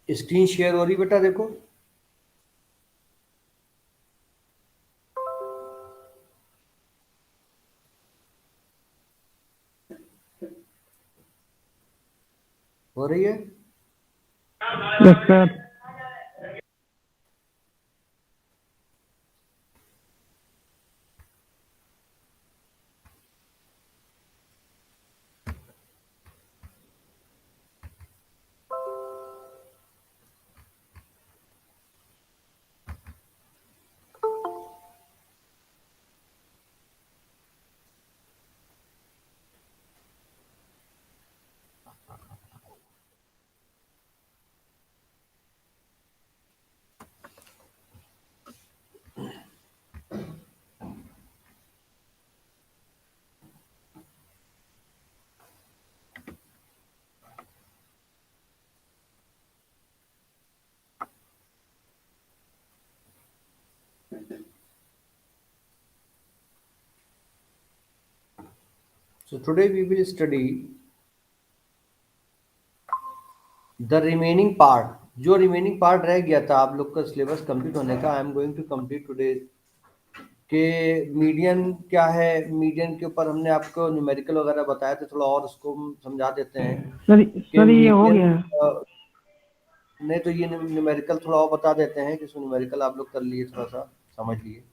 Screen share हो रही बेटा, देखो। हो रही है? Yes sir. So today we will study the remaining part. जो रिमेनिंग पार्ट रह गया था आप लोग का सिलेबस कंप्लीट होने का, I am going to complete today. के मीडियन क्या है, मीडियन के ऊपर हमने आपको न्यूमेरिकल वगैरह बताया था, थोड़ा और उसको हम समझा देते हैं सर कि सर ये हो मीडियन। गया है। नहीं तो ये न्यूमेरिकल थोड़ा और बता देते हैं कि न्यूमेरिकल आप लोग कर लिए, थोड़ा सा समझ लिए।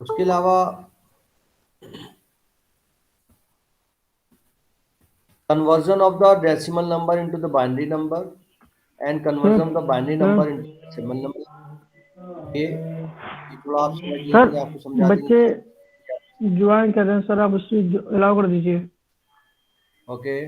उसके अलावा conversion of the decimal number into the binary number and sir conversion of the binary sir number into decimal number। ये थोड़ा आप समझ सर लीजिए, आपको समझा देंगे। बच्चे ज्वाइन कर रहे हैं सर, आप उससे अलाउ कर दीजिए। ओके।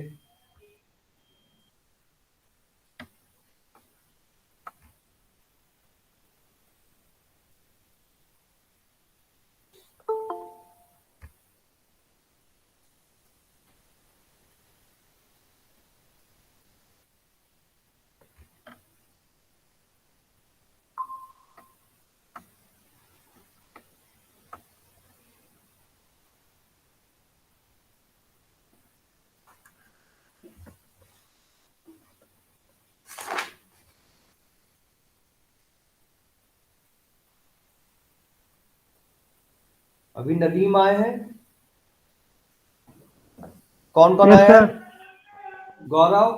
अभी नदीम आए हैं, कौन कौन यस आया है? सर। गौरव,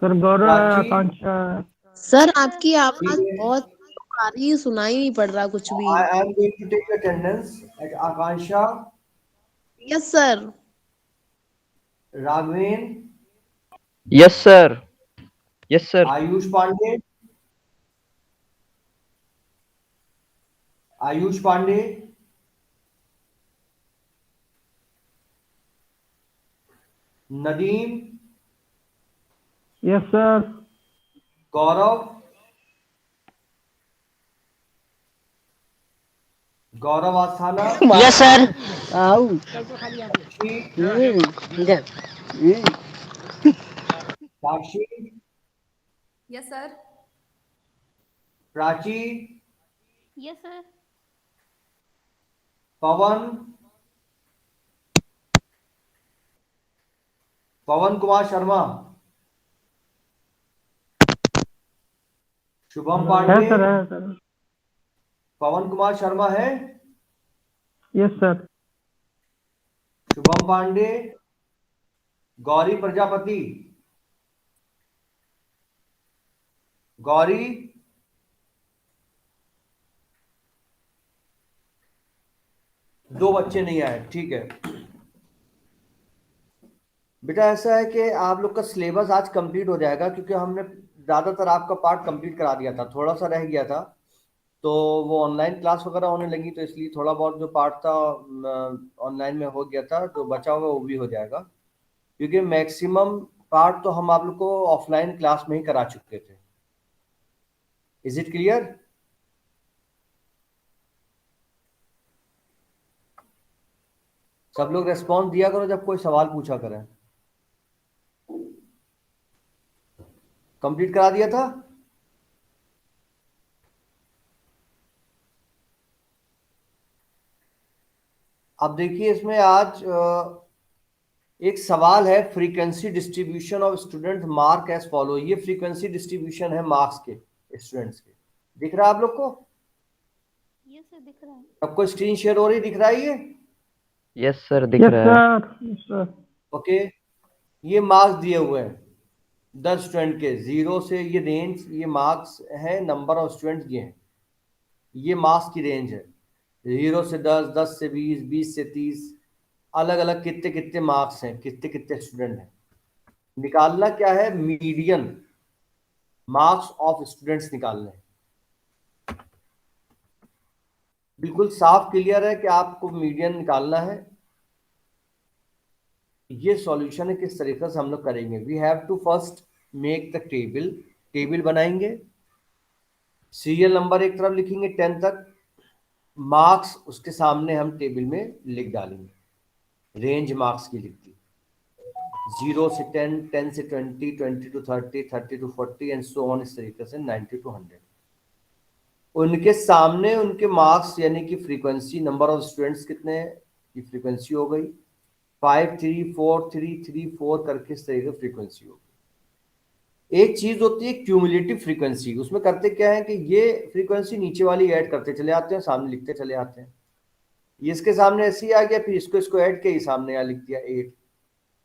सर गौरव है, प्राची, आकांक्षा है। सर आपकी ठीक आवाज है। बहुत आ रही है, सुनाई नहीं पड़ रहा कुछ भी। I am going to take attendance at Akanksha, yes sir. Raghaven, yes sir. Yes sir. Ayush Pandey, Ayush Pandey, Nadeem, yes sir. Gaurav, Gaurav Asthana, yes sir. आओ। साक्षी, इधर। Sakshi, yes sir. Prachi, yes sir. Pawan, Pawan Kumar Sharma, Shubham है पांडे। सर, है सर। पवन कुमार शर्मा है, यस सर। शुभम पांडे, गौरी प्रजापति, गौरी, दो बच्चे नहीं आए, ठीक है। बेटा ऐसा है कि आप लोग का सिलेबस आज कंप्लीट हो जाएगा, क्योंकि हमने ज़्यादातर आपका पार्ट कंप्लीट करा दिया था, थोड़ा सा रह गया था। तो वो ऑनलाइन क्लास वगैरह होने लगी, तो इसलिए थोड़ा बहुत जो पार्ट था ऑनलाइन में हो गया था, जो बचा हुआ वो भी हो जाएगा। क्योंकि मैक्सिमम पार्ट तो हम आप लोग को ऑफलाइन क्लास में ही करा चुके थे। Is it clear? सब लोग रेस्पॉन्स दिया करो जब कोई सवाल पूछा करें। कंप्लीट करा दिया था? अब देखिए इसमें आज एक सवाल है, frequency distribution of student mark as follow. ये फ्रीक्वेंसी डिस्ट्रीब्यूशन है मार्क्स के, स्टूडेंट्स के। दिख रहा है आप लोग को? यस सर दिख रहा है। सबको स्क्रीन शेयर हो रही, दिख रहा है ये? यस सर दिख यस रहा है। Sir, yes sir. ओके, ये मार्क्स दिए हुए हैं 10 स्टूडेंट के, 0 से ये रेंज, ये मार्क्स है, नंबर ऑफ स्टूडेंट ये हैं, ये मार्क्स की रेंज है 0 से 10, 10 से 20, 20 से 30, अलग अलग कितने कितने मार्क्स हैं, कितने कितने स्टूडेंट हैं। निकालना क्या है? मीडियन मार्क्स ऑफ स्टूडेंट्स निकालने हैं। बिल्कुल साफ क्लियर है कि आपको मीडियन निकालना है। ये सॉल्यूशन है, किस तरीके से हम लोग करेंगे। We have to first make the table, table बनाएंगे, सीरियल नंबर एक तरफ लिखेंगे 10 तक, मार्क्स उसके सामने हम टेबल में लिख डालेंगे, रेंज मार्क्स की लिख दी, 0 से 10, 10 से 20, 20 to 30, 30 to 40 and so on, इस तरीके से 90 टू 100। उनके सामने उनके मार्क्स यानी कि फ्रीक्वेंसी, नंबर ऑफ स्टूडेंट्स कितने हैं, ये फ्रीक्वेंसी हो गई, 5 3 4 3 3 4 करके इस तरीके से फ्रीक्वेंसी हो गई। एक चीज होती है क्यूमुलेटिव फ्रीक्वेंसी, उसमें करते क्या है कि ये फ्रीक्वेंसी नीचे वाली ऐड करते चले आते हैं, सामने लिखते चले आते हैं। ये इसके सामने ऐसे ही आ गया, फिर इसको ऐड किया, सामने यहाँ लिख दिया 8,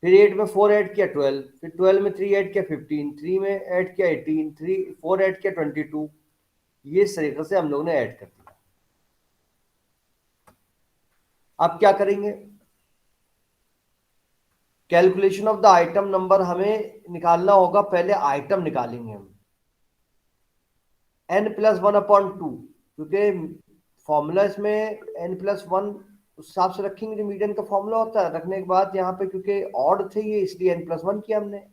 फिर 8 में 4 ऐड किया 12, फिर 12 में 3 ऐड किया 15, 3 में ऐड किया 18, 3 4 ऐड किया 22। ये इस तरीके से हम लोगों ने ऐड कर दिया। अब क्या करेंगे? Calculation of the item number हमें निकालना होगा। पहले आइटम निकालेंगे हम, n+1/2, क्योंकि फॉर्मूला इसमें n+1 उस हिसाब से रखेंगे जो मीडियन का फॉर्मूला होता है। रखने के बाद यहाँ पे क्योंकि ऑड थे ये, इसलिए n+1 किया हमने। ये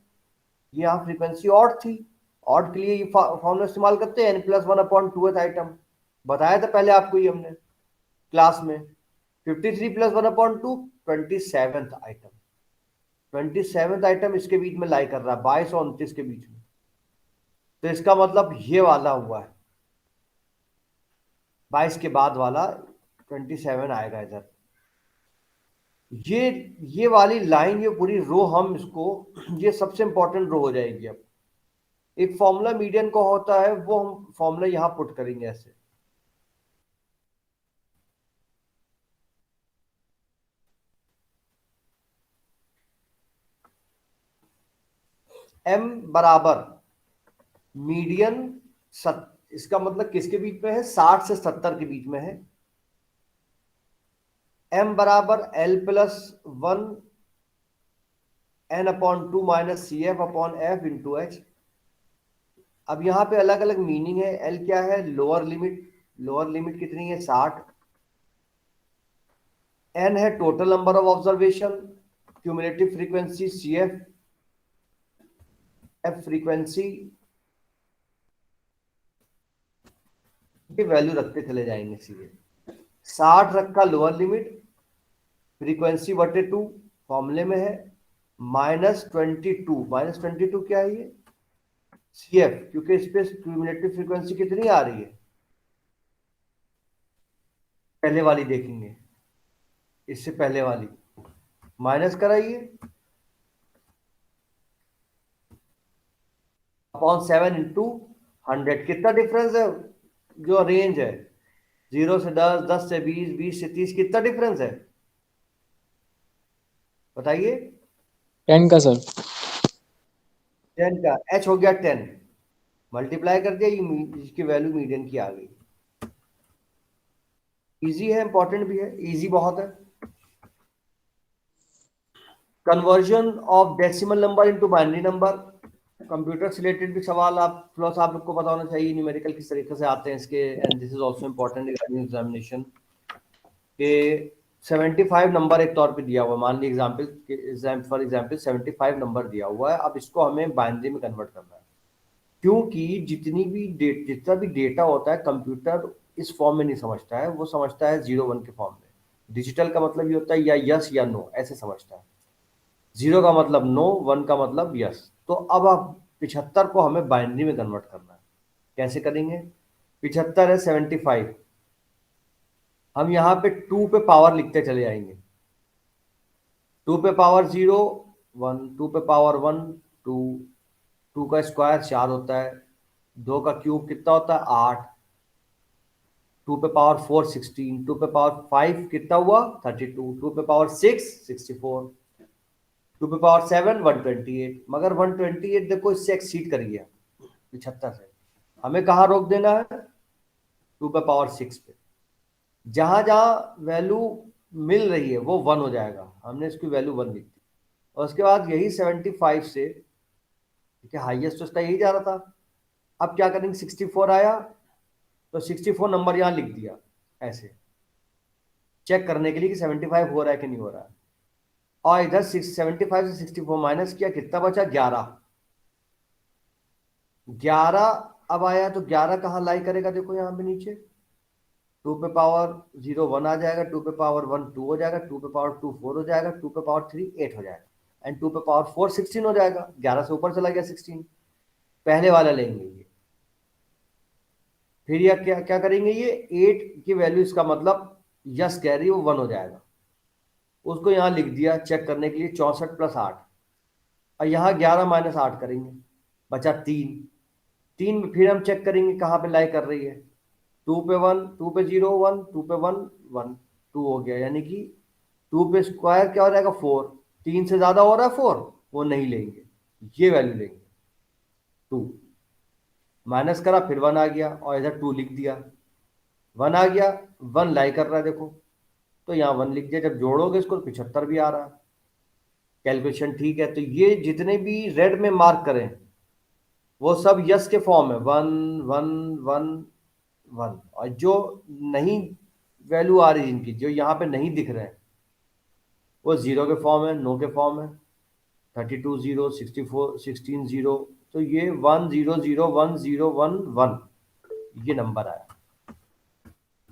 यहाँ फ्रीक्वेंसी ऑड थी, ऑड के लिए ये फॉर्मूला इस्तेमाल करते हैं, n+1/2th आइटम। बताया था पहले आपको ये हमने क्लास में। 53+1/2 27th आइटम। 27th आइटम इसके बीच में लाई कर रहा है, 22 और 29 के बीच में, तो इसका मतलब ये वाला हुआ है, 22 के बाद वाला 27 आएगा इधर। ये वाली लाइन, ये पूरी रो हम इसको, ये सबसे इंपॉर्टेंट रो हो जाएगी। अब एक फॉर्मूला मीडियन का होता है, वो हम फॉर्मूला यहां पुट करेंगे ऐसे, m बराबर मीडियन, इसका मतलब किसके बीच में है? 60 से 70 के बीच में है। m बराबर l+1 n/2 minus CF/F into H। अब यहां पे अलग अलग मीनिंग है। l क्या है? लोअर लिमिट, लोअर लिमिट कितनी है? 60। n है total number of observation, cumulative frequency CF, F frequency, की वैल्यू रखते चले जाएंगे सीधे। 60 रखा लोअर लिमिट, फ्रीक्वेंसी बटे 2 फॉर्मूले में है, -22 क्या है? ये CF, क्योंकि इस पे क्यूमुलेटिव फ्रीक्वेंसी कितनी आ रही है, पहले वाली देखेंगे, इससे पहले वाली माइनस कराइए, अपॉन 7 इंटू 100। कितना डिफरेंस है? जो रेंज है 0 से 10, 10 से 20, 20 से 30, कितना डिफरेंस है बताइए? 10 का सर। 10 का, h हो गया 10, मल्टीप्लाई कर दिया, ये इसकी वैल्यू मीडियन की आ गई। इजी है, इंपॉर्टेंट भी है, इजी बहुत है। Conversion of decimal number into binary number, computer से रिलेटेड भी सवाल आप प्लस आप लोग को पता होना चाहिए, न्यूमेरिकल किस तरीके से आते हैं इसके, and this is also important regarding examination के। 75 नंबर एक तौर पे दिया हुआ, मान ली फॉर एग्जाम्पल 75 नंबर दिया हुआ है। अब इसको हमें बाइनरी में कन्वर्ट करना है, क्योंकि जितना भी डेटा होता है कंप्यूटर इस फॉर्म में नहीं समझता है, वो समझता है 0 1 के फॉर्म में। डिजिटल का मतलब ये होता है या यस या नो, ऐसे समझता है। 0 का मतलब नो, 1 का मतलब यस। तो अब आप 75 को हमें बाइनरी में कन्वर्ट करना है। कैसे करेंगे? 75 है 75, हम यहाँ पे 2 पे पावर लिखते चले जाएंगे। 2 पे पावर 0 1, 2 पे पावर 1 2, 2 का स्क्वायर 4 होता है, 2 का क्यूब कितना होता है 8, 2 पे पावर 4 16, 2 पे पावर 5 कितना हुआ 32, 2 पे पावर 6 64, 2 पे पावर 7 128। मगर 128 देखो इससे एक्सीड कर गया 75 से, हमें कहाँ रोक देना है 2 पे पावर 6 पे। जहां जहां वैल्यू मिल रही है वो 1 हो जाएगा, हमने इसकी वैल्यू 1 लिख दी। और उसके बाद यही 75 से, ठीक है, हाईएस्ट तो इसका यही जा रहा था। अब क्या करेंगे 64 आया तो 64 नंबर यहाँ लिख दिया ऐसे, चेक करने के लिए कि 75 हो रहा है कि नहीं हो रहा है। और इधर 75 से 64 माइनस किया, कितना बचा 11। 11 अब आया तो 11 कहाँ लाई करेगा, देखो यहाँ पे नीचे 2 पे पावर 0 1 आ जाएगा, 2 पे पावर 1 2 हो जाएगा, 2 पे पावर 2 4 हो जाएगा, 2 पे पावर 3 8 हो जाएगा, एंड 2 पे पावर 4 16 हो जाएगा। 11 से ऊपर चला गया 16, पहले वाला लेंगे ये। फिर यह क्या क्या करेंगे, ये 8 की वैल्यू, इसका मतलब यस कह रही है, वो 1 हो जाएगा। उसको यहाँ लिख दिया चेक करने के लिए 64 + 8, और यहाँ 11 - 8 करेंगे, बचा 3। 3 में फिर हम चेक करेंगे कहाँ पे लाई कर रही है, 2 पे 1 2 पे 0 1, 2 पे 1 1 2 हो गया, यानी कि 2 पे स्क्वायर क्या हो जाएगा 4। 3 से ज्यादा हो रहा है 4, वो नहीं लेंगे, ये वैल्यू लेंगे 2। माइनस करा फिर 1 आ गया, और इधर 2 लिख दिया, 1 आ गया, 1 लाई कर रहा है देखो, तो यहाँ 1 लिख दिया। जब जोड़ोगे इसको तो 75 भी आ रहा है, कैलकुलेशन ठीक है। तो ये जितने भी रेड में मार्क करें वो सब यस के फॉर्म है, 1 1 1 1। और जो नहीं वैल्यू आ रही जिनकी, जो यहाँ पे नहीं दिख रहे हैं, वो 0 के फॉर्म है, नो के फॉर्म है, 32 0 64 16 0। तो ये 1 0 0 1 0 1 1 ये नंबर आया।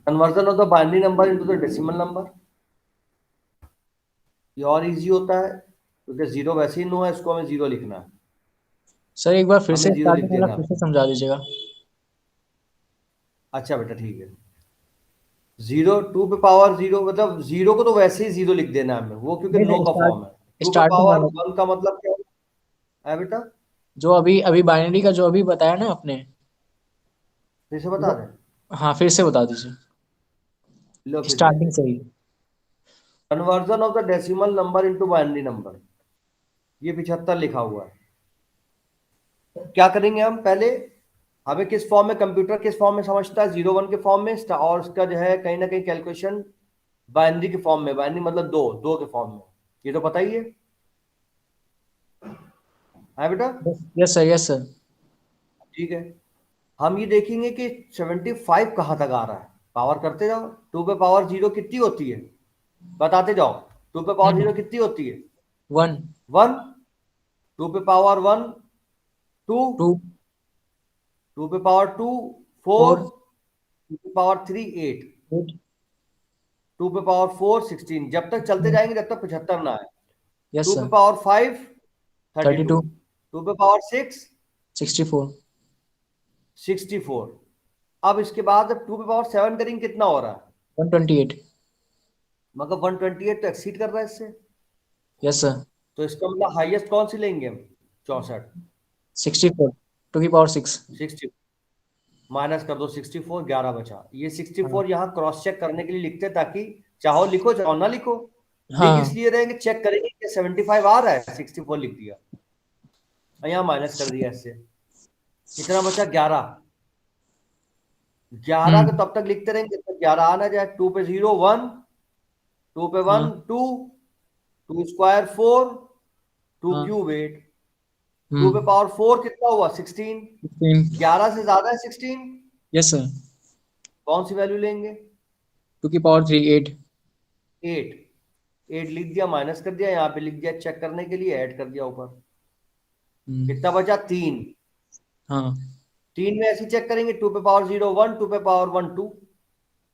Conversion of the binary number into the decimal number, ये और इजी होता है क्योंकि 0 वैसे ही नो है, इसको हमें 0 लिखना है। सर एक बार फिर से हमें 0 लिख स्टार्टिंग वाला देना फिर है। से समझा दीजिएगा। अच्छा बेटा ठीक है, 0 2 पे पावर 0, मतलब 0 को तो वैसे ही 0 लिख देना है हमें, वो क्योंकि नहीं नो नहीं, का फॉर्म है। 2 पे स्टार्टिंग पावर वाला 1 का मतलब क्या है बेटा, जो अभी अभी बाइनरी का जो अभी बताया ना आपने, फिर से बता दें। हाँ फिर से बता दीजिए, लो फिर देख स्टार्टिंग लेते से हैं। ही। Conversion of the decimal number into binary number, ये 75 लिखा हुआ है। क्या करेंगे हम, पहले हमें किस फॉर्म में, कंप्यूटर किस फॉर्म में समझता है, 0 1 के फॉर्म में, और उसका जो है कहीं ना कहीं कैलकुलेशन बाइनरी के फॉर्म में, बाइनरी मतलब 2 2 के फॉर्म में, ये तो पता ही है बेटा। Yes sir, yes sir. ठीक है, हम ये देखेंगे कि 75 कहाँ तक आ रहा है, पावर करते जाओ। 2 पे पावर 0 कितनी होती है, बताते जाओ। 2 पे पावर 0 कितनी होती है 1 1। 2 पे पावर 1 2, 2 2 पे पावर 2 4, 4 2 पे पावर 3 8, 8। 2 पे पावर 4 16। जब तक चलते जाएंगे जब तक 75 ना आए। यस 2 पे सर। पावर 5 32, 32 2 पे पावर 6 64 64। अब इसके बाद जब 2 पे पावर 7 करेंगे कितना हो रहा है, 128। मगर 128 तो एक्सीड कर रहा है इससे, यस सर। तो इसका मतलब हाईएस्ट कौन सी लेंगे हम 64। 64 टू की पावर 6। 60 माइनस कर दो 64, 11 बचा। ये 64 यहाँ क्रॉस चेक करने के लिए लिखते हैं, ताकि चाहो लिखो चाहो ना लिखो, लिख हाँ इसलिए रहेंगे चेक करेंगे कि 75 आ रहा है, 64 लिख दिया और यहाँ माइनस कर दिया इससे, कितना बचा 11। 11 को तब तक लिखते रहेंगे जब तक 11 आ ना जाए। 2 पे 0 1, 2 पे 1 हाँ 2, 2 स्क्वायर 4, 2 हाँ क्यूब 8, 2 पे पावर 4 कितना हुआ 16। 16। 11 से ज्यादा है 16, यस सर। कौन सी वैल्यू लेंगे 2 की पावर 3 8। 8। 8 लिख दिया, माइनस कर दिया, यहाँ पे लिख दिया चेक करने के लिए, ऐड कर दिया ऊपर, कितना बचा 3। हाँ 3 में ऐसे चेक करेंगे, 2 पे पावर 0 1, 2 पे पावर 1 2,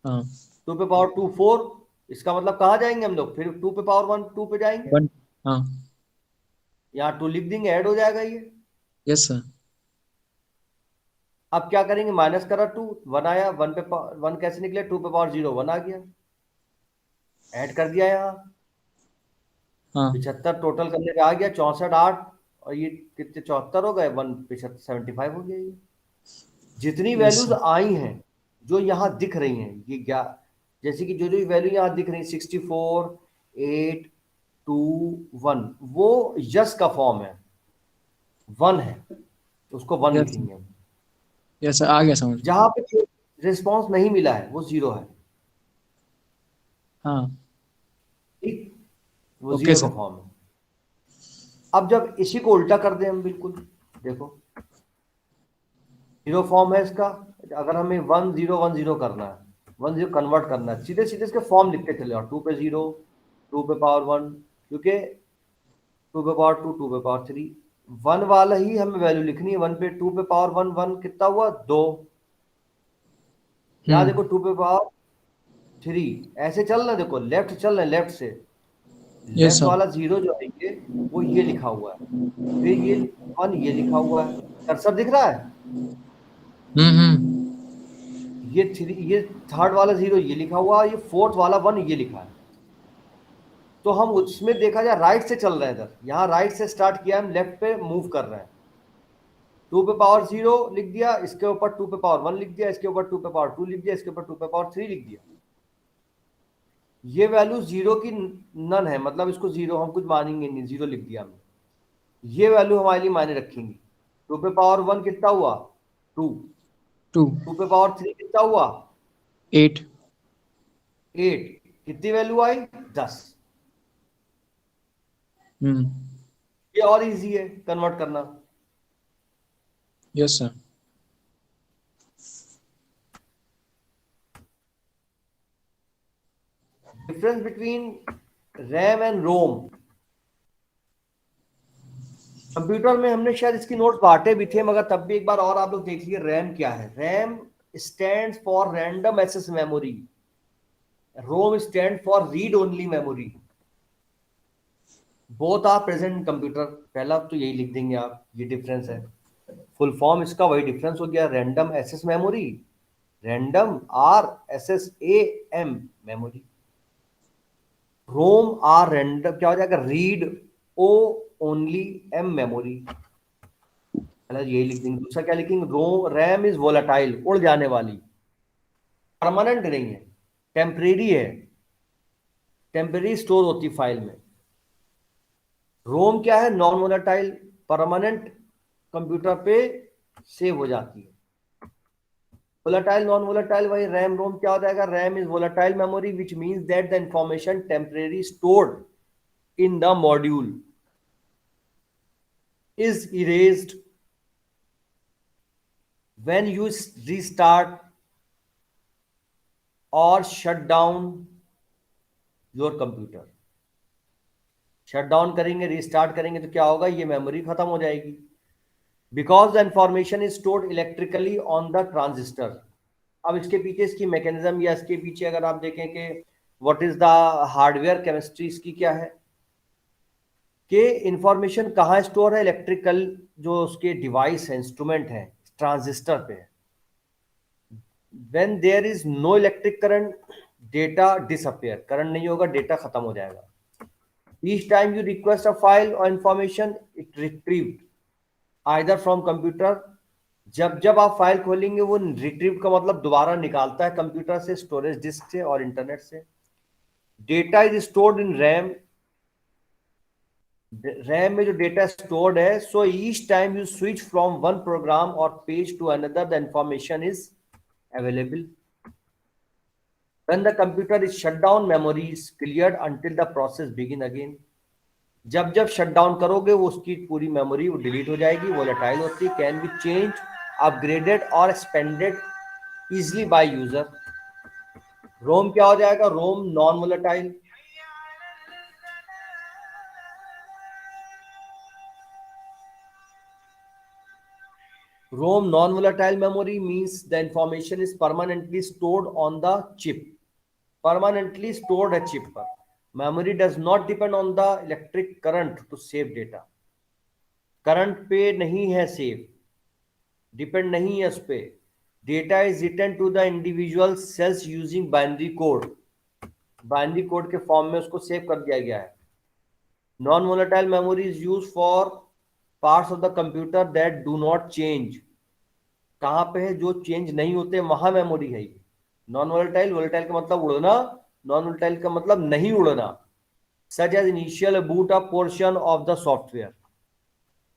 हाँ 2 पे पावर 2 4। इसका मतलब कहाँ जाएंगे हम लोग, फिर 2 पे पावर 1 2 पे जाएंगे, 1। हाँ यहाँ 2 लिख देंगे, ऐड हो जाएगा ये। Yes sir. अब क्या करेंगे, माइनस करा 2 1 आया, 1 पे 1 कैसे निकले, 2 पे पावर 0 1 आ गया, ऐड कर दिया यहाँ, हाँ 75 टोटल करने पे आ गया 64 8, और ये कितने 74 हो गए, 1 75 हो गया। ये जितनी यस वैल्यूज सर आई हैं जो यहाँ दिख रही हैं, ये क्या, जैसे कि जो जो वैल्यू यहाँ दिख रही है 64 8 2 1, वो यस का फॉर्म है, 1 है, उसको 1 यस लिखेंगे हम। यस सर आ गया समझ। जहां पे रिस्पॉन्स नहीं मिला है वो 0 है, हाँ ठीक, वो ओके 0 का सर। फॉर्म है। अब जब इसी को उल्टा कर दें हम, बिल्कुल देखो 0 फॉर्म है इसका, अगर हमें 1 0 1 0 करना है, 1 0 कन्वर्ट करना है, सीधे सीधे इसके फॉर्म लिखते चले और 2 पे 0, 2 पे पावर 1, क्योंकि 2 पे पावर 2, 2 पे पावर 3, 1 वाला ही हमें वैल्यू लिखनी है। 1 पे 2 पे पावर 1 1 कितना हुआ 2, यहाँ देखो 2 पे पावर 3, ऐसे चल रहे हैं, देखो लेफ्ट चल रहे हैं, लेफ्ट से यस लेफ्ट सर। वाला 0 जो है ये, वो ये लिखा हुआ है, फिर ये 1 ये लिखा हुआ है, कर्सर दिख रहा है, ये 3 ये थर्ड वाला 0 ये लिखा हुआ है, ये फोर्थ वाला 1 ये लिखा है। तो हम उसमें देखा जाए राइट से चल रहे हैं, इधर यहाँ राइट से स्टार्ट किया, हम लेफ्ट पे मूव कर रहे हैं। 2 पे पावर 0 लिख दिया, इसके ऊपर 2 पे पावर 1 लिख दिया, इसके ऊपर 2 पे पावर 2 लिख दिया, इसके ऊपर 2 पे पावर 3 लिख दिया। ये वैल्यू 0 की नन है, मतलब इसको 0 हम कुछ मानेंगे नहीं, 0 लिख दिया हमने। ये वैल्यू हमारे लिए मायने रखेंगी। 2 पे पावर 1 कितना हुआ 2, 2 2 पे पावर 3 कितना हुआ 8 8, कितनी वैल्यू आई 10। ये और इजी है कन्वर्ट करना। Yes sir. Difference between RAM and ROM, computer में हमने शायद इसकी नोट्स बांटे भी थे, मगर तब भी एक बार और आप लोग देख लीजिए रैम क्या है। RAM stands for random access memory, ROM stand for read only memory. Both are present in computer, पहला तो यही लिख देंगे आप, ये डिफरेंस है। फुल फॉर्म इसका वही डिफरेंस हो गया, random access memory, random RSSAM memory. ROM are random क्या हो जाएगा, read O only M memory, पहले यही लिख देंगे। दूसरा क्या लिखेंगे, रैम इज वोलाटाइल, उड़ जाने वाली, परमानेंट नहीं है, टेम्परेरी है, टेम्परेरी स्टोर होती फाइल में। रोम क्या है, नॉन वोलाटाइल, परमानेंट कंप्यूटर पे सेव हो जाती है। वोलाटाइल नॉन वोलाटाइल वही रैम रोम क्या हो जाएगा, RAM is volatile memory which means that the information temporary stored in the module is erased when you restart or shut down your computer। Shut down करेंगे, restart करेंगे तो क्या होगा, ये मेमोरी खत्म हो जाएगी। Because the information is stored electrically on the transistor. अब इसके पीछे इसकी मैकेनिज्म, या इसके पीछे अगर आप देखें कि what is the hardware chemistry इसकी क्या है, कि इंफॉर्मेशन कहाँ स्टोर है, इलेक्ट्रिकल जो उसके डिवाइस है, इंस्ट्रूमेंट है, ट्रांजिस्टर पे। When there is no electric current, data disappear, current नहीं होगा, डेटा खत्म हो जाएगा। Each time you request a file और information, it retrieved either from computer, जब जब आप फाइल खोलेंगे वो रिट्रीव का मतलब दोबारा निकालता है कंप्यूटर से, स्टोरेज डिस्क से और इंटरनेट से। Data is stored in RAM, RAM में जो डेटा स्टोर्ड है, so each time you switch from one program और page to another the information is available. When the computer is shut down, memory is cleared until the process begin again. जब जब shut down करोगे वो उसकी पूरी memory वो delete हो जाएगी, वोलेटाइल होती है, कैन बी चेंज, अपग्रेडेड और expanded easily by user. ROM क्या हो जाएगा, ROM non volatile, ROM non-volatile memory means the information is permanently stored on the chip, permanently stored है chip पर। Memory does not depend on the electric current to save data, current पे नहीं है save, depend नहीं है उस पे। Data is written to the individual cells using binary code, binary code के फॉर्म में उसको सेव कर दिया गया है। Non volatile memory is use for parts of the computer that do not change. कहाँ पे है? जो चेंज नहीं होते वहां मेमोरी है ये। नॉन वोलेटाइल, वोलेटाइल का मतलब उड़ना, नॉन वोलेटाइल का मतलब नहीं उड़ना। Such as initial boot up portion of the software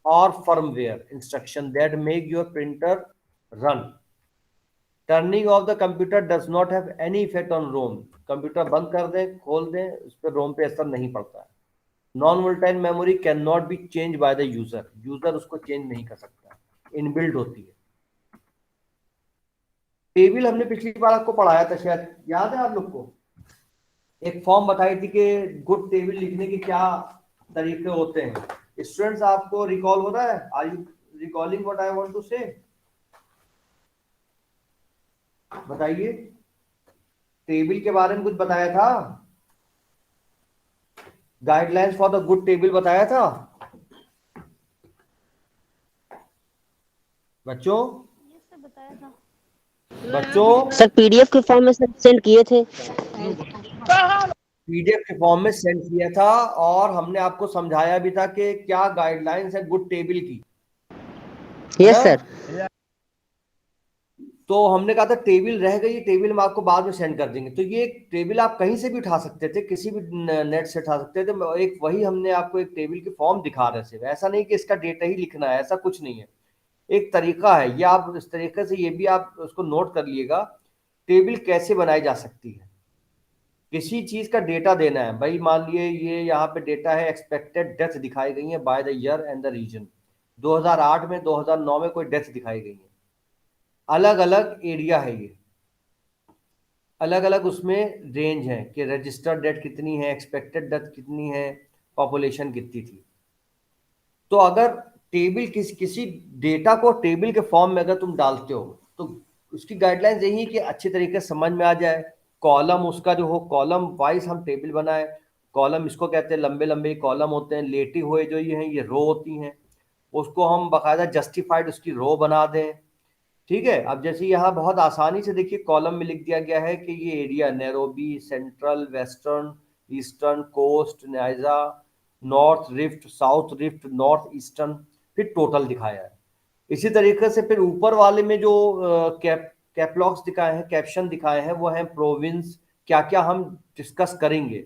और firmware instruction that make your printer run. Turning off the computer does not have any effect on ROM. Computer बंद कर दें, खोल दें, उस पर रोम पे असर नहीं पड़ता है। Non volatile memory can not be change by the user. User उसको चेंज नहीं कर सकता, इनबिल्ट होती है। टेबल हमने पिछली बार आपको पढ़ाया था, शायद याद है आप लोग को। एक फॉर्म बताई थी कि गुड टेबल लिखने के क्या तरीके होते हैं। स्टूडेंट्स, आपको रिकॉल हो रहा है? Are you recalling what I want to say? बताइए, टेबल के बारे में कुछ बताया था, guidelines for the good table बताया था बच्चों? यस सर, बताया था। बच्चों, सर पीडीएफ के फॉर्म में सर सेंड किए थे। पीडीएफ के फॉर्म में सेंड किया था और हमने आपको समझाया भी था कि क्या गाइडलाइंस है गुड टेबल की। यस हाँ? सर। तो हमने कहा था टेबल रह गई, टेबल हम आपको बाद में सेंड कर देंगे। तो ये टेबल आप कहीं से भी उठा सकते थे, किसी भी नेट से उठा सकते थे। एक वही हमने आपको एक टेबल की फॉर्म दिखा रहे थे। ऐसा नहीं कि इसका डेटा ही लिखना है, ऐसा कुछ नहीं है। एक तरीका है ये, आप इस तरीके से ये भी आप उसको नोट कर लिएगा। टेबल कैसे बनाई जा सकती है? किसी चीज का डेटा देना है भाई, मान लिए ये यहाँ पे डेटा है, एक्सपेक्टेड डेथ दिखाई गई है by the year and the reason. 2008 में, 2009 में कोई डेथ दिखाई गई है। अलग अलग एरिया है ये, अलग अलग उसमें रेंज है कि रजिस्टर्ड डेथ कितनी है, एक्सपेक्टेड डेथ कितनी है, पॉपुलेशन कितनी थी। तो अगर टेबल किसी डेटा को टेबल के फॉर्म में अगर तुम डालते हो तो उसकी गाइडलाइंस यही है कि अच्छी तरीके से समझ में आ जाए। कॉलम उसका जो हो, कॉलम वाइज हम टेबल बनाए। कॉलम इसको कहते हैं, लंबे लंबे कॉलम होते हैं। लेटे हुए जो ये हैं ये रो होती हैं, उसको हम बाकायदा जस्टिफाइड उसकी रो बना दें। ठीक है, अब जैसे यहाँ बहुत आसानी से देखिए कॉलम में लिख दिया गया है कि ये area Nairobi, central, western, eastern, coast, Nyanza, north rift, south rift, north eastern, फिर टोटल दिखाया है। इसी तरीके से फिर ऊपर वाले में जो कैपलॉग्स दिखाए हैं, कैप्शन दिखाए हैं, वो हैं प्रोविंस, क्या क्या हम डिस्कस करेंगे।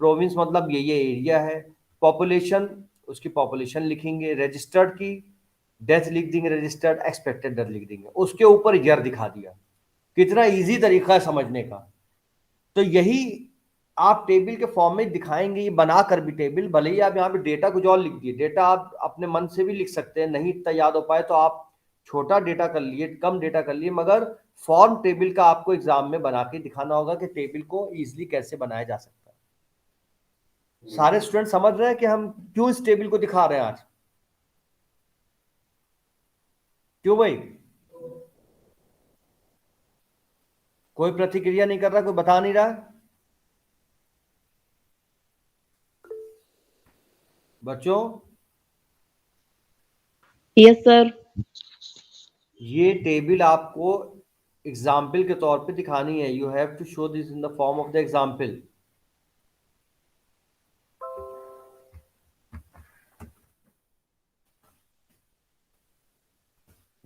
प्रोविंस मतलब ये एरिया है। पॉपुलेशन, उसकी पॉपुलेशन लिखेंगे। रजिस्टर्ड की डेथ लिख देंगे, रजिस्टर्ड, एक्सपेक्टेड डेथ लिख देंगे, उसके ऊपर ईयर दिखा दिया। कितना इजी तरीका है समझने का। तो यही आप टेबल के फॉर्म में दिखाएंगे, ये बनाकर भी टेबल। भले ही आप यहाँ पे डेटा कुछ और लिख दिए, डेटा आप अपने मन से भी लिख सकते हैं, नहीं इतना याद हो पाए तो आप छोटा डेटा कर लिए, कम डेटा कर लिए, मगर फॉर्म टेबल का आपको एग्जाम में बना के दिखाना होगा कि टेबल को इजीली कैसे बनाया जा सकता है। सारे स्टूडेंट समझ रहे हैं कि हम क्यों इस टेबल को दिखा रहे हैं आज? क्यों भाई? कोई प्रतिक्रिया नहीं कर रहा, कोई बता नहीं रहा? बच्चों, यस सर। ये टेबल आपको एग्जाम्पल के तौर पे दिखानी है। You have to show this in the form of the example.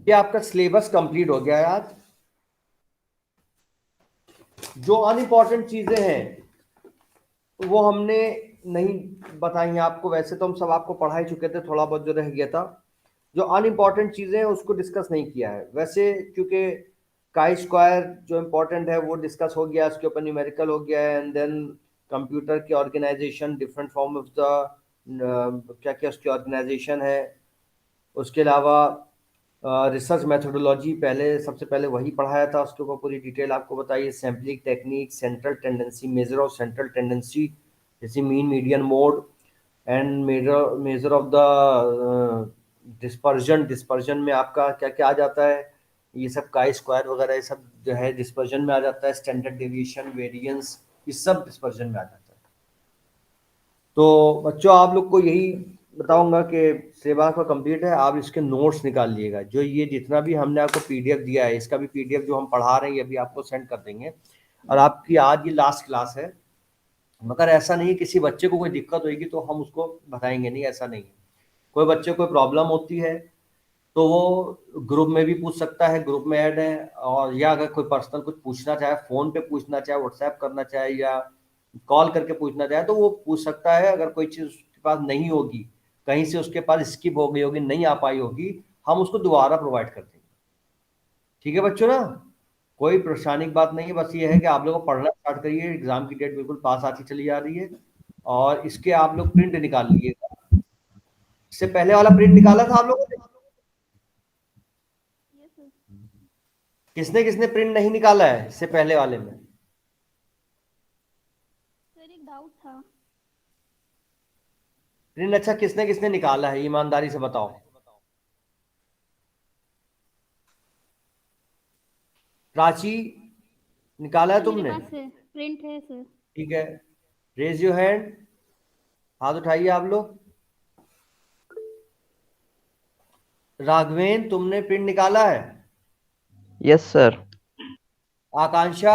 ये आपका सिलेबस कंप्लीट हो गया है आज। जो अनइम्पॉर्टेंट चीजें हैं वो हमने नहीं बताई आपको, वैसे तो हम सब आपको पढ़ा ही चुके थे, थोड़ा बहुत जो रह गया था। जो अनइम्पॉर्टेंट चीजें हैं उसको डिस्कस नहीं किया है। वैसे क्योंकि काई स्क्वायर जो इम्पोर्टेंट है वो डिस्कस हो गया, उसके ऊपर न्यूमेरिकल हो गया है, एंड देन कंप्यूटर की organisation, different form of the क्या क्या उसकी ऑर्गेनाइजेशन है। उसके अलावा रिसर्च मेथोडोलॉजी पहले, सबसे पहले वही पढ़ाया था, उसके ऊपर पूरी डिटेल आपको बताइए। Sampling technique, central tendency, measure of central tendency जैसे mean, median, mode, and measure of the dispersion. Dispersion में आपका क्या क्या आ जाता है, ये सब काई स्क्वायर वगैरह ये सब जो है डिस्पर्जन में आ जाता है। स्टैंडर्ड डेविएशन, वेरिएंस, ये सब डिस्पर्जन में आ जाता है। तो बच्चों, आप लोग को यही बताऊंगा कि सिलेबस का कंप्लीट है, आप इसके नोट्स निकाल लीजिएगा। जो ये जितना भी हमने आपको पीडीएफ दिया है, इसका भी पीडीएफ जो हम पढ़ा रहे हैं ये भी आपको सेंड कर देंगे। और आपकी आज ये लास्ट क्लास है, मगर ऐसा नहीं है किसी बच्चे को कोई दिक्कत होगी तो हम उसको बताएंगे नहीं, ऐसा नहीं है। कोई बच्चे को कोई प्रॉब्लम होती है तो वो ग्रुप में भी पूछ सकता है, ग्रुप में ऐड है। और या अगर कोई पर्सनल कुछ पूछना चाहे, फोन पे पूछना चाहे, व्हाट्सएप करना चाहे या कॉल करके पूछना चाहे तो वो पूछ सकता है। अगर कोई चीज़ उसके पास नहीं होगी, कहीं से उसके पास स्किप हो गई होगी, नहीं आ पाई होगी, हम उसको दोबारा प्रोवाइड कर देंगे। ठीक है बच्चों ना, कोई परेशानी की बात नहीं है। बस ये है कि आप लोग को पढ़ना स्टार्ट करिए, एग्जाम की डेट बिल्कुल पास आती चली जा रही है। और इसके आप लोग प्रिंट निकाल लीजिएगा। इससे पहले वाला प्रिंट निकाला था आप लोगों ने? Yes sir. किसने किसने प्रिंट नहीं निकाला है इससे पहले वाले में? सर एक डाउट था। प्रिंट अच्छा किसने किसने निकाला है, ईमानदारी से बताओ। प्राची, निकाला है सर मेरे तुमने? पास है, प्रिंट है सर। ठीक है, रेज योर हैंड, हाथ उठाइए आप लोग। राघवेन, तुमने प्रिंट निकाला है? Yes sir. Akanksha,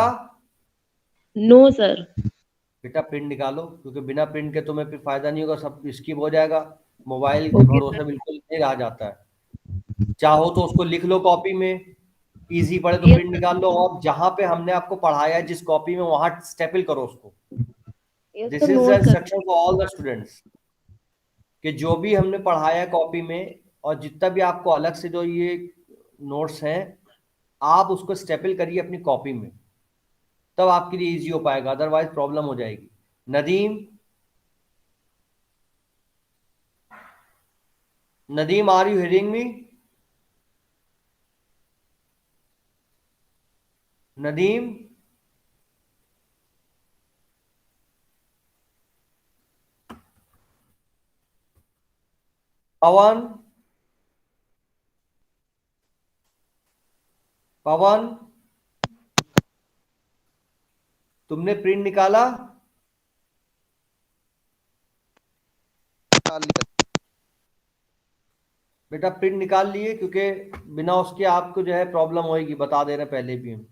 no sir. बेटा प्रिंट निकालो, क्योंकि बिना प्रिंट के तुम्हें फिर फायदा नहीं होगा, सब स्किप हो जाएगा। मोबाइल के ओके भरोसे सर। बिल्कुल नहीं रहा जाता है। चाहो तो उसको लिख लो कॉपी में, इजी पड़े तो यस प्रिंट सर। निकाल लो, और जहां पे हमने आपको पढ़ाया है जिस कॉपी में वहां स्टेपल करो उसको। Yes this sir, is the note कर। Instruction for all the students कि जो भी हमने पढ़ाया है कॉपी में, और जितना भी आपको अलग से जो ये नोट्स हैं, आप उसको स्टेपल करिए अपनी कॉपी में, तब आपके लिए इजी हो पाएगा, अदरवाइज प्रॉब्लम हो जाएगी। Nadeem, Nadeem, are you hearing me? Nadeem, Pawan, Pawan, तुमने प्रिंट निकाला? बेटा प्रिंट निकाल लिए, क्योंकि बिना उसके आपको जो है प्रॉब्लम होगी, बता दे रहे हैं पहले भी हम।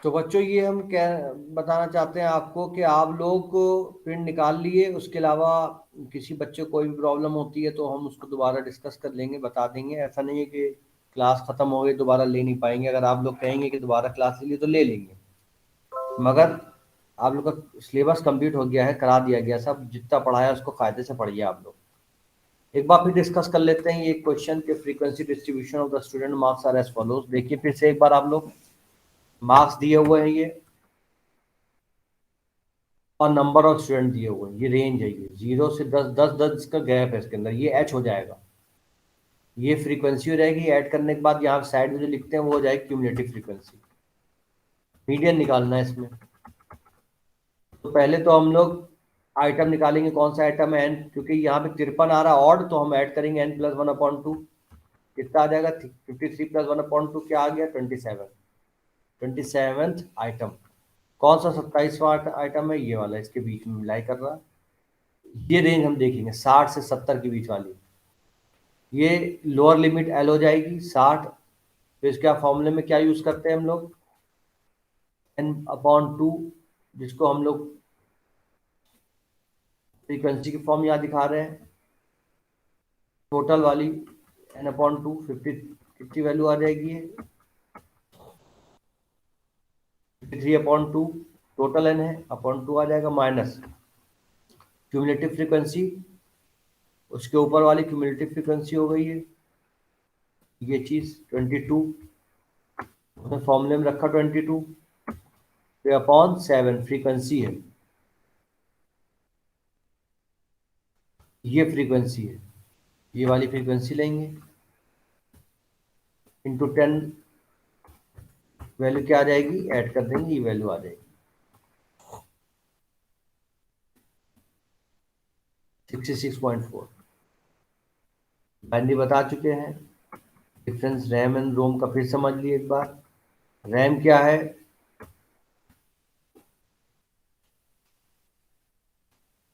तो बच्चों ये हम क्या बताना चाहते हैं आपको कि आप लोग प्रिंट निकाल लिए, उसके अलावा किसी बच्चे को कोई भी प्रॉब्लम होती है तो हम उसको दोबारा डिस्कस कर लेंगे, बता देंगे। ऐसा नहीं है कि क्लास ख़त्म हो गई दोबारा ले नहीं पाएंगे। अगर आप लोग कहेंगे कि दोबारा क्लास ले लिए तो ले लेंगे, मगर आप लोग का सिलेबस कंप्लीट हो गया है, करा दिया गया सब, जितना पढ़ाया उसको फ़ायदे से पढ़िए आप लोग। एक बार फिर डिस्कस कर लेते हैं ये क्वेश्चन के frequency distribution of the student marks are as follows. देखिए फिर से एक बार आप लोग, मार्क्स दिए हुए हैं ये, और नंबर ऑफ स्टूडेंट दिए हुए हैं, ये रेंज है, ये 0 से 10, 10 का गैप है इसके अंदर, ये एच हो जाएगा। ये फ्रीक्वेंसी हो जाएगी, ऐड करने के बाद यहाँ साइड में जो लिखते हैं वो हो जाएगी क्यूमुलेटिव फ्रीक्वेंसी। मीडियन निकालना है इसमें। तो पहले तो हम लोग आइटम निकालेंगे, कौन सा आइटम है एन, क्योंकि यहाँ पे 53 आ रहा है ऑड, तो हम ऐड करेंगे n + 1/2। कितना आ जाएगा? 53 + 1/2 क्या आ गया? 27। 27th item. कौन सा 27वां आइटम है? ये वाला, इसके बीच में मिलाई कर रहा है। ये रेंज हम देखेंगे 60 से 70 के बीच वाली। ये लोअर लिमिट एल हो जाएगी 60। तो इसका फॉर्मूले में क्या यूज करते हैं हम लोग? n/2, जिसको हम लोग फ्रीक्वेंसी की फॉर्म यहाँ दिखा रहे हैं, टोटल वाली n/2, 50 कितनी वैल्यू आ जाएगी? 53/2 टोटल n है, /2 आ जाएगा, माइनस क्यूमुलेटिव फ्रीक्वेंसी, उसके ऊपर वाली क्यूमुलेटिव फ्रीक्वेंसी हो गई है ये चीज 22, उसने फॉर्मूले में रखा 22, फिर अपॉन 7 फ्रीक्वेंसी है, ये फ्रीक्वेंसी है, ये वाली फ्रीक्वेंसी लेंगे इंटू 10 वैल्यू क्या आ जाएगी, ऐड कर देंगे, ये वैल्यू आ जाएगी 66.4। बाइनरी बता चुके हैं। डिफरेंस रैम एंड रोम का फिर समझ लिए एक बार। रैम क्या है,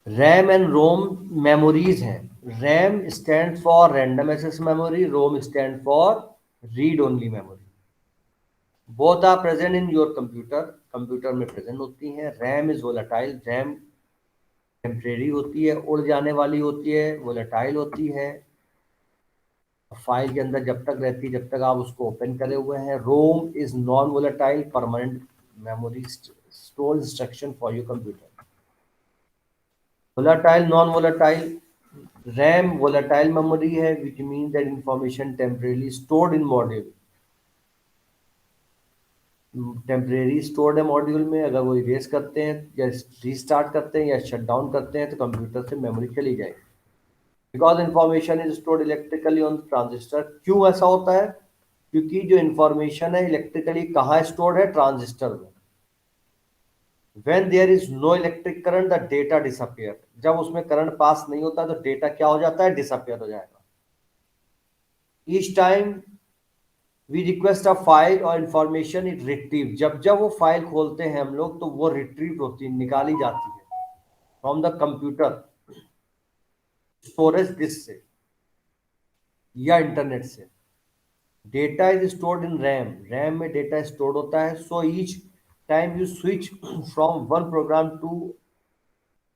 रैम एंड रोम मेमोरीज हैं। RAM stand for random access memory, ROM stand for read only memory. Both are present in your computer, computer में प्रेजेंट होती हैं। RAM is volatile, RAM temporary होती है, उड़ जाने वाली होती है, वोलेटाइल होती है, फाइल के अंदर जब तक रहती है जब तक आप उसको ओपन करे हुए हैं। ROM is non volatile, permanent memory store instruction for your computer. Volatile, non volatile, RAM volatile memory है, which mean that information temporary stored in module, temporary stored है मॉड्यूल में। अगर वो इरेज करते हैं या रीस्टार्ट करते हैं या शट डाउन करते हैं तो कंप्यूटर से मेमोरी चली जाएगी। Because information is stored electrically on transistor. क्यों ऐसा होता है, क्योंकि जो इंफॉर्मेशन है इलेक्ट्रिकली कहाँ स्टोर्ड है, ट्रांजिस्टर में। When there is no electric current, the data disappear। जब उसमें करंट पास नहीं होता तो डेटा क्या हो जाता है, डिसअपियर हो जाएगा। Each time we request a file or information, it retrieve। जब जब वो फाइल खोलते हैं हम लोग तो वो रिट्रीव होती है, निकाली जाती है from the computer storage disk से या इंटरनेट से। Data is stored in RAM, RAM में डेटा स्टोर्ड होता है। So each time you switch from one program to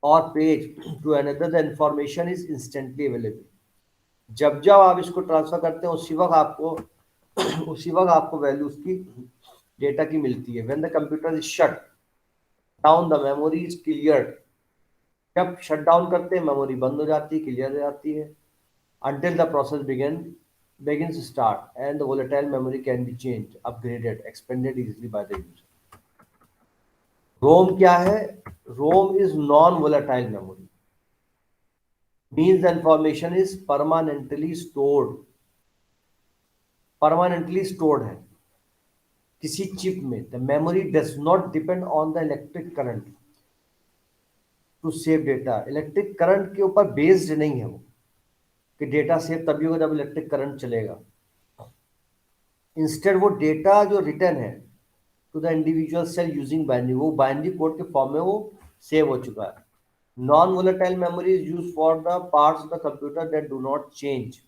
और page to another, the information is instantly available. जब जब आप इसको ट्रांसफर करते हैं उसी वक्त आपको वैल्यू उसकी डेटा की मिलती है। When the computer is shut down the memory is cleared. जब शट डाउन करते हैं मेमोरी बंद हो जाती है, क्लियर हो जाती है। until the process begins to start and the volatile memory can be changed, upgraded, expanded easily by the user। ROM क्या है, ROM is non volatile memory, means the information is permanently stored है किसी chip में। the memory does not depend on the electric current to save data। Electric current के ऊपर based नहीं है वो कि डेटा सेव तभी होगा जब इलेक्ट्रिक करंट चलेगा। इंस्टेड वो डेटा जो रिटर्न है to the individual cell using binary, वो बाइनरी कोड के फॉर्म में वो सेव हो चुका है। Non volatile memory is use for the parts of the computer that do not change,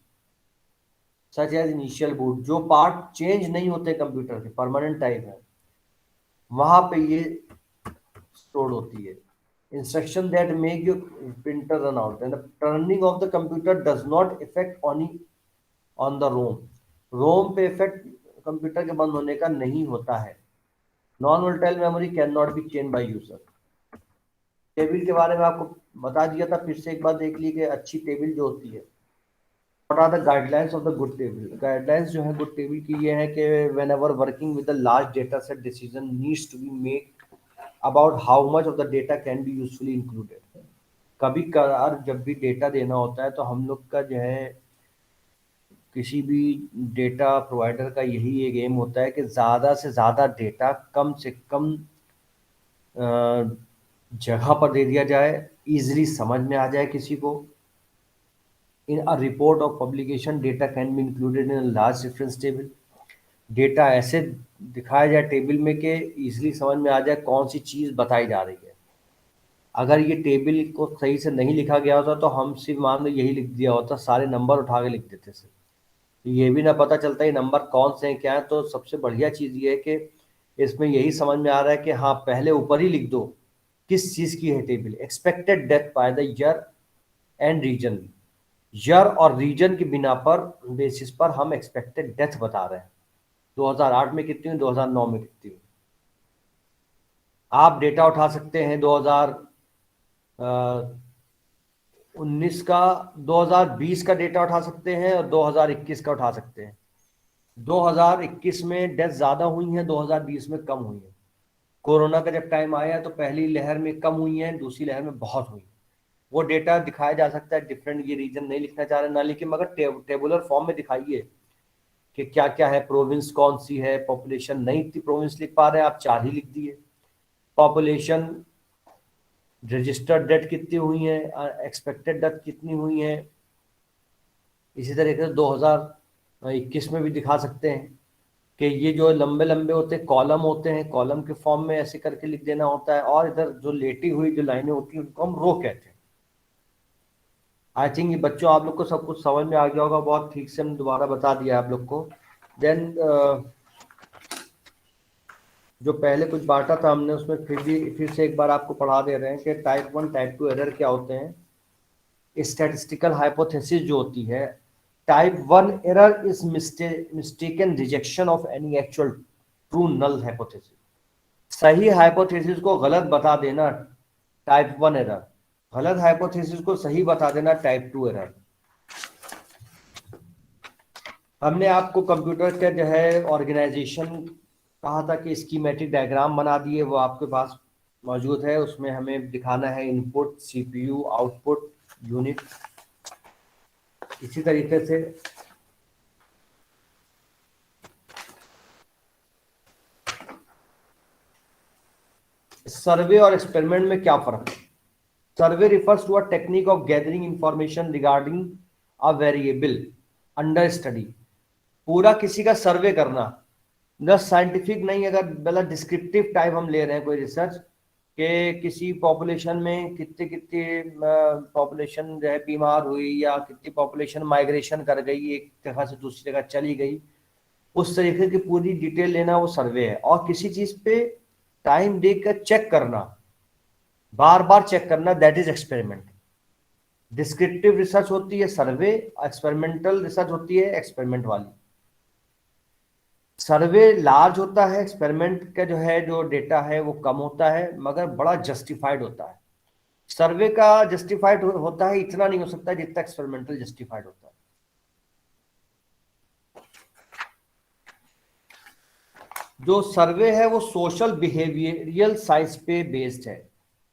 such as initial boot. जो पार्ट चेंज नहीं होते कंप्यूटर के, परमानेंट टाइप है, वहां पे ये स्टोर होती है। Instruction that make your printer run out and the turning of the computer does not affect only on the ROM। ROM पे इफेक्ट कंप्यूटर के बंद होने का नहीं होता है। Non volatile memory can not be change by user. Table के बारे में आपको बता दिया था, फिर से एक बार देख लीजिए। अच्छी टेबल जो होती है, what are the guidelines of the good table। Guidelines जो है गुड टेबल की ये है कि whenever working with a large data set, decision needs to be made about how much of the data can be usefully included। कभी कभार जब भी डेटा देना होता है तो हम लोग का जो है किसी भी डेटा प्रोवाइडर का यही एक एम होता है कि ज़्यादा से ज़्यादा डेटा कम से कम जगह पर दे दिया जाए, इजीली समझ में आ जाए किसी को। In a report of publication data can be included in a large reference table. Data ऐसे दिखाया जाए टेबल में कि इजीली समझ में आ जाए कौन सी चीज़ बताई जा रही है। अगर ये टेबल को सही से नहीं लिखा गया होता तो हम सिर्फ मान लो यही लिख दिया होता, सारे नंबर उठा के लिख देते थे, ये भी ना पता चलता ये नंबर कौन से हैं क्या है। तो सबसे बढ़िया चीज़ ये है कि इसमें यही समझ में आ रहा है कि हाँ पहले ऊपर ही लिख दो किस चीज़ की है table. Expected death by the year and region, year और रीजन की बिना पर बेसिस पर हम एक्सपेक्टेड डेथ बता रहे हैं। 2008 में कितनी हुई, 2009 में कितनी हुई। आप डेटा उठा सकते हैं 2019 का, 2020 का डेटा उठा सकते हैं और 2021 का उठा सकते हैं। 2021 में डेथ ज़्यादा हुई हैं, 2020 में कम हुई हैं। कोरोना का जब टाइम आया तो पहली लहर में कम हुई हैं, दूसरी लहर में बहुत हुई। वो डेटा दिखाया जा सकता है डिफरेंट, ये रीजन नहीं लिखना चाह रहे ना लिखिए, मगर टेबुलर फॉर्म में दिखाइए कि क्या क्या है, प्रोविंस कौन सी है, पॉपुलेशन नहीं थी प्रोविंस लिख पा रहे हैं आप 4 ही लिख दिए, पॉपुलेशन रजिस्टर्ड डेथ कितनी हुई है, एक्सपेक्टेड डेथ कितनी हुई है। इसी तरीके से 2021 में भी दिखा सकते हैं कि ये जो लंबे लंबे होते हैं कॉलम होते हैं, कॉलम के फॉर्म में ऐसे करके लिख देना होता है, और इधर जो लेटी हुई जो लाइनें होती हैं उनको हम रो कहते हैं। आई थिंक ये बच्चों आप लोग को सब कुछ समझ में आ गया होगा, बहुत ठीक से हम दोबारा बता दिया आप लोग को। देन जो पहले कुछ बांटा था हमने उसमें फिर से एक बार आपको पढ़ा दे रहे हैं कि टाइप 1 टाइप 2 एरर क्या होते हैं। स्टैटिस्टिकल हाइपोथेसिस जो होती है, type 1 error is mistaken rejection of any actual true null hypothesis. सही हाइपोथेसिस को गलत बता देना टाइप 1 एरर, गलत हाइपोथेसिस को सही बता देना टाइप 2 एरर। हमने आपको कंप्यूटर का जो है ऑर्गेनाइजेशन कहा था कि स्कीमेटिक डायग्राम बना दिए, वो आपके पास मौजूद है। उसमें हमें दिखाना है इनपुट, सीपीयू, आउटपुट, यूनिट। इसी तरीके से सर्वे और एक्सपेरिमेंट में क्या फर्क है। Survey refers to a technique of gathering information regarding a variable under study. पूरा किसी का सर्वे करना, न साइंटिफिक नहीं, अगर मतलब डिस्क्रिप्टिव टाइप हम ले रहे हैं कोई रिसर्च कि किसी पॉपुलेशन में कितने कितने पॉपुलेशन जो है बीमार हुई, या कितनी पॉपुलेशन माइग्रेशन कर गई, एक जगह से दूसरी जगह चली गई, उस तरीके की पूरी डिटेल लेना वो सर्वे है। और किसी चीज पे टाइम देकर चेक करना, बार बार चेक करना, that is experiment. Descriptive research होती है सर्वे, एक्सपेरिमेंटल रिसर्च होती है एक्सपेरिमेंट वाली। सर्वे लार्ज होता है, एक्सपेरिमेंट का जो है जो डेटा है वो कम होता है मगर बड़ा जस्टिफाइड होता है। सर्वे का जस्टिफाइड होता है इतना नहीं हो सकता जितना एक्सपेरिमेंटल जस्टिफाइड होता है। जो सर्वे है वो सोशल बिहेवियरल साइंस पे बेस्ड है,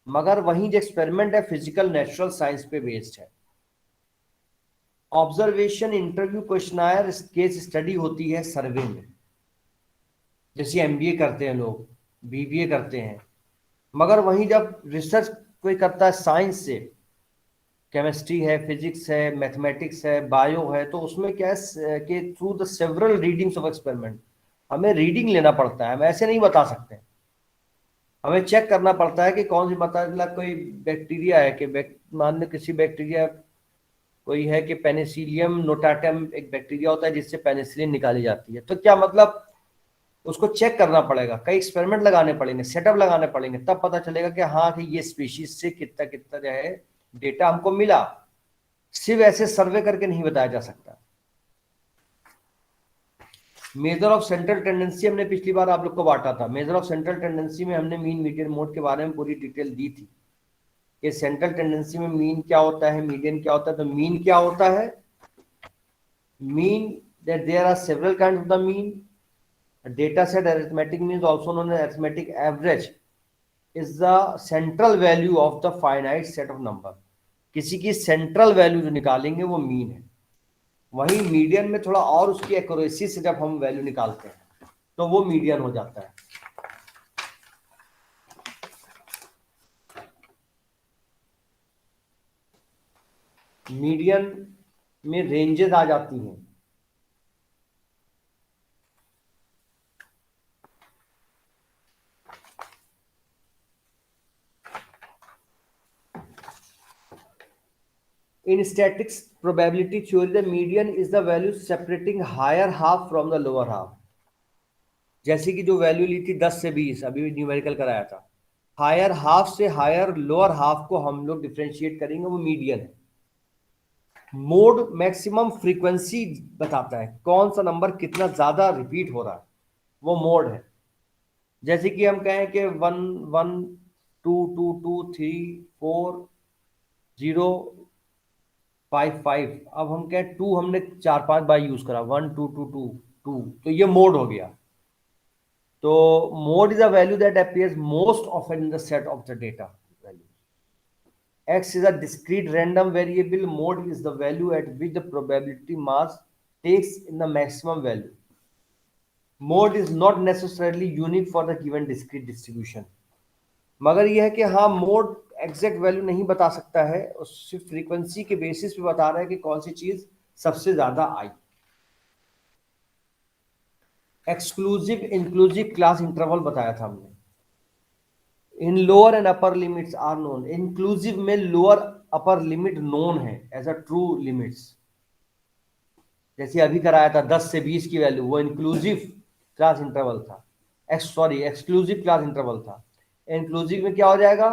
मगर वहीं जो एक्सपेरिमेंट है फिजिकल नेचुरल साइंस पे बेस्ड है। Observation, interview, questionnaire, case study होती है सर्वे में। जैसे एमबीए करते हैं लोग, बीबीए करते हैं, मगर वहीं जब रिसर्च कोई करता है साइंस से, केमिस्ट्री है, फिजिक्स है, मैथमेटिक्स है, बायो है, तो उसमें क्या है कि through the several readings of experiment हमें रीडिंग लेना पड़ता है। हम ऐसे नहीं बता सकते, हमें चेक करना पड़ता है कि कौन सी मतलब कोई बैक्टीरिया है कि मान लो किसी बैक्टीरिया कोई है कि पेनिसिलियम नोटाटम एक बैक्टीरिया होता है जिससे पेनिसिलिन निकाली जाती है, तो क्या मतलब उसको चेक करना पड़ेगा, कई एक्सपेरिमेंट लगाने पड़ेंगे, सेटअप लगाने पड़ेंगे, तब पता चलेगा कि हाँ कि ये स्पीशीज से कितना कितना जो है डेटा हमको मिला। सिर्फ ऐसे सर्वे करके नहीं बताया जा सकता। मेजर ऑफ सेंट्रल टेंडेंसी हमने पिछली बार आप लोग को बांटा था। मेजर ऑफ सेंट्रल टेंडेंसी में हमने मीन, मीडियन, मोड के बारे में पूरी डिटेल दी थी कि सेंट्रल टेंडेंसी में मीन क्या होता है, मीडियन क्या होता है। तो मीन क्या होता है, mean that there are several kinds of the mean. Data set arithmetic means also known as arithmetic average is the central value of the finite set of number। किसी की सेंट्रल वैल्यू जो निकालेंगे वो mean है। वहीं median में थोड़ा और उसकी एक्यूरेसी से जब हम वैल्यू निकालते हैं तो वो मीडियन हो जाता है। मीडियन में रेंजेस आ जाती हैं। In statistics probability theory, the median is the value separating higher half from the lower half। जैसे कि जो वैल्यू ली थी 10 से 20, अभी भी न्यूमेरिकल कराया था, हायर हाफ से हायर लोअर हाफ को हम लोग डिफरेंशिएट करेंगे, वो मीडियन है। मोड मैक्सिमम फ्रीक्वेंसी बताता है कौन सा नंबर कितना ज्यादा रिपीट हो रहा है, वो मोड है। जैसे कि हम कहें कि 1 1 2 2 2 3 4 0 5 5, अब हम कहें 2 हमने 4-5 बार यूज करा, 1 2 2 2 2, तो ये मोड हो गया। तो mode is a value that appears most often in the set of the data value. X is a discrete random variable. Mode is the value at which the probability mass takes in the maximum value. Mode is not necessarily unique for the given discrete distribution. मगर यह है कि हाँ mode exact value नहीं बता सकता है, सिर्फ फ्रीक्वेंसी के बेसिस पे बता रहा है कि कौन सी चीज सबसे ज्यादा आई। एक्सक्लूसिव इंक्लूसिव क्लास इंटरवल बताया था हमने। In lower and upper limits are known. Inclusive में लोअर अपर लिमिट नोन है एज अ ट्रू लिमिट्स। जैसे अभी कराया था 10 से 20 की वैल्यू, वो इंक्लूसिव क्लास इंटरवल था, एक्सक्लूसिव क्लास इंटरवल था। इंक्लूसिव में क्या हो जाएगा,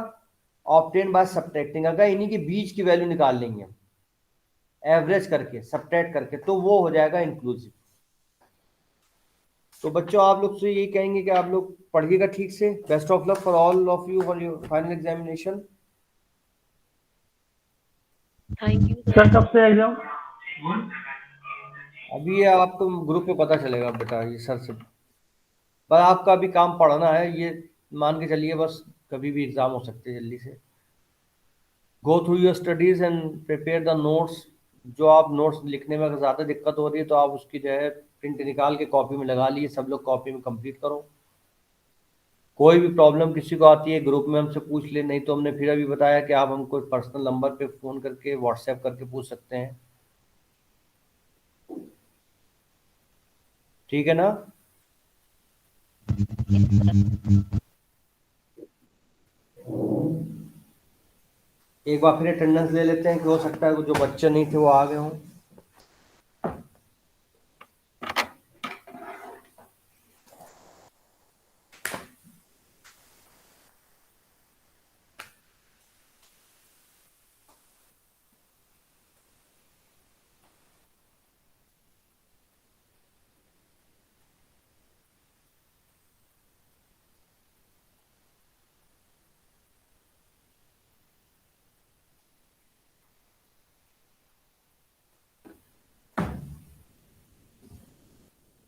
ऑब्टेन बाय सब्ट्रैक्टिंग। अगर इन्हीं के बीच की वैल्यू निकाल लेंगे हम एवरेज करके सब्ट्रैक्ट करके, तो वो हो जाएगा इंक्लूसिव। तो बच्चों आप लोग से यही कहेंगे कि आप लोग पढ़िएगा ठीक से। Best of luck for all of you for your final examination. Thank you sir कब से एग्जाम? अभी ये आपको ग्रुप पे पता चलेगा बेटा, ये सर से। पर आपका अभी काम पढ़ना है, ये मान के चलिए, बस कभी भी एग्जाम हो सकते हैं जल्दी से। Go through your studies and prepare the notes. जो आप नोट्स लिखने में अगर ज़्यादा दिक्कत हो रही है तो आप उसकी जो है प्रिंट निकाल के कॉपी में लगा लिए, सब लोग कॉपी में कंप्लीट करो। कोई भी प्रॉब्लम किसी को आती है ग्रुप में हमसे पूछ ले, नहीं तो हमने फिर अभी बताया कि आप हमको पर्सनल नंबर पे फ़ोन करके व्हाट्सएप करके पूछ सकते हैं, ठीक है ना। एक बार फिर अटेंडेंस ले लेते हैं कि हो सकता है जो बच्चे नहीं थे वो आ गए हों।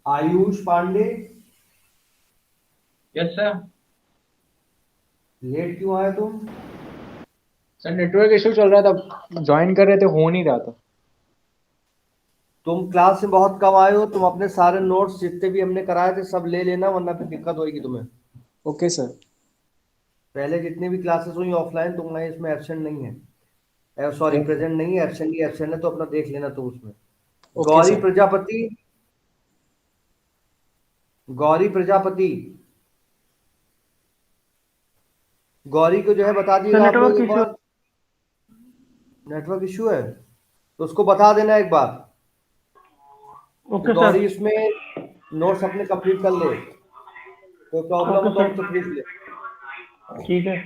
Ayush Pandey, yes sir. Late क्यों आए तुम? सर नेटवर्क इशू चल रहा था, ज्वाइन कर रहे थे, हो नहीं रहा था। तुम क्लास में बहुत कम आए हो, तुम अपने सारे नोट्स जितने भी हमने कराए थे सब ले लेना, वरना फिर दिक्कत होगी तुम्हें। Okay sir. पहले जितनी भी क्लासेस हुई ऑफलाइन, तुम इसमें एब्सेंट नहीं है, सॉरी प्रेजेंट नहीं है, एब्सेंट ही एब्सेंट है, तो अपना देख लेना तुम उसमें। Okay Gauri sir. प्रजापति, गौरी प्रजापति, गौरी को जो है बता दिएगा आप लोग एक बार। नेटवर्क इशू है तो उसको बता देना एक बार। ओके तो गौरी सर। इसमें नोट्स अपने कंप्लीट कर ले, कोई प्रॉब्लम हो तो ओके हमसे पूछ ले। ठीक है।